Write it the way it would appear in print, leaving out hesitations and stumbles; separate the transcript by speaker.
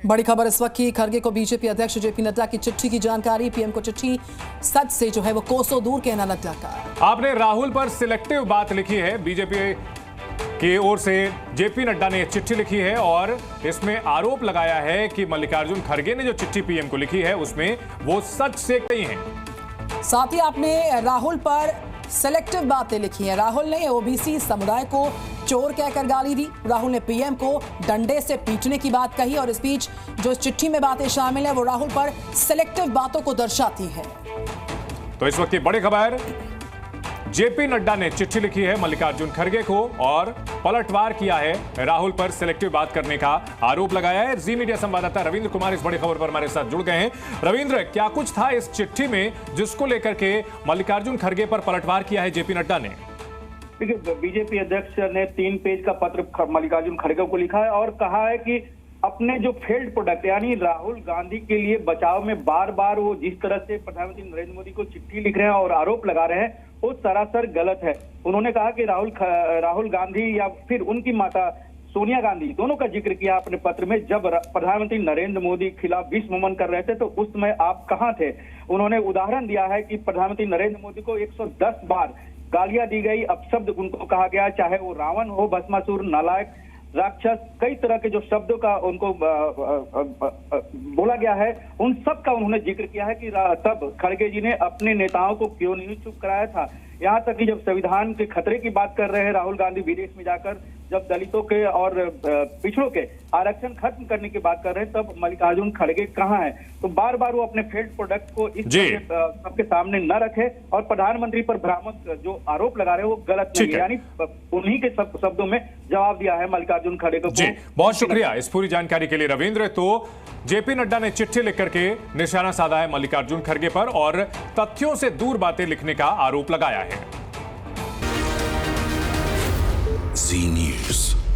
Speaker 1: बड़ी खबर इस वक्त की, खरगे को बीजेपी अध्यक्ष जेपी नड्डा की चिट्ठी की जानकारी। पीएम को चिट्ठी सच से जो है वो कोसों दूर, कहना नड्डा का।
Speaker 2: आपने राहुल पर सिलेक्टिव बात लिखी है। बीजेपी की ओर से जेपी नड्डा ने चिट्ठी लिखी है और इसमें आरोप लगाया है कि मल्लिकार्जुन खड़गे ने जो चिट्ठी पीएम को लिखी है उसमें वो सच से नहीं है।
Speaker 1: साथ ही आपने राहुल पर सेलेक्टिव बातें लिखी हैं। राहुल ने ओबीसी समुदाय को चोर कहकर गाली दी। राहुल ने पीएम को डंडे से पीटने की बात कही और इस बीच जो इस चिट्ठी में बातें शामिल है वो राहुल पर सेलेक्टिव बातों को दर्शाती है।
Speaker 2: तो इस वक्त की बड़ी खबर, जेपी नड्डा ने चिट्ठी लिखी है मल्लिकार्जुन खड़गे को और पलटवार किया है। राहुल पर सिलेक्टिव बात करने का आरोप लगाया है। जी मीडिया संवाददाता रविंद्र कुमार इस बड़ी खबर पर हमारे साथ जुड़ गए हैं। रविंद्र, क्या कुछ था इस चिट्ठी में जिसको लेकर के मल्लिकार्जुन खड़गे पर पलटवार किया है जेपी नड्डा ने?
Speaker 3: देखिए, बीजेपी अध्यक्ष ने 3 पेज का पत्र मल्लिकार्जुन खड़गे को लिखा है और कहा है कि अपने जो फेल्ड प्रोडक्ट यानी राहुल गांधी के लिए बचाव में बार बार वो जिस तरह से प्रधानमंत्री नरेंद्र मोदी को चिट्ठी लिख रहे हैं और आरोप लगा रहे हैं वो सरासर गलत है। उन्होंने कहा कि राहुल गांधी या फिर उनकी माता सोनिया गांधी दोनों का जिक्र किया अपने पत्र में। जब प्रधानमंत्री नरेंद्र मोदी खिलाफ विश्व नमन कर रहे थे तो उस समय आप कहां थे? उन्होंने उदाहरण दिया है कि प्रधानमंत्री नरेंद्र मोदी को 110 बार गालियां दी गई, अपशब्द उनको कहा गया, चाहे वो रावण हो, भस्मासुर, नालायक, राक्षस, कई तरह के जो शब्दों का उनको बोला गया है, उन सब का उन्होंने जिक्र किया है कि तब खड़गे जी ने अपने नेताओं को क्यों नहीं चुप कराया था। यहाँ तक कि जब संविधान के खतरे की बात कर रहे हैं राहुल गांधी विदेश में जाकर, जब दलितों के और पिछड़ों के आरक्षण खत्म करने की बात कर रहे हैं, तब मल्लिकार्जुन खड़गे कहाँ है? तो बार बार वो अपने फेल्ड प्रोडक्ट को इस सबके सामने न रखे और प्रधानमंत्री पर भ्रामक जो आरोप लगा रहे हैं वो गलत नहीं है। यानी उन्हीं के शब्दों में जवाब दिया है मल्लिकार्जुन खड़गे को।
Speaker 2: जी, बहुत शुक्रिया इस पूरी जानकारी के लिए रविंद्र। तो जेपी नड्डा ने चिट्ठी लिख करके निशाना साधा है मल्लिकार्जुन खड़गे पर और तथ्यों से दूर बातें लिखने का आरोप लगाया है।
Speaker 4: जी न्यूज़।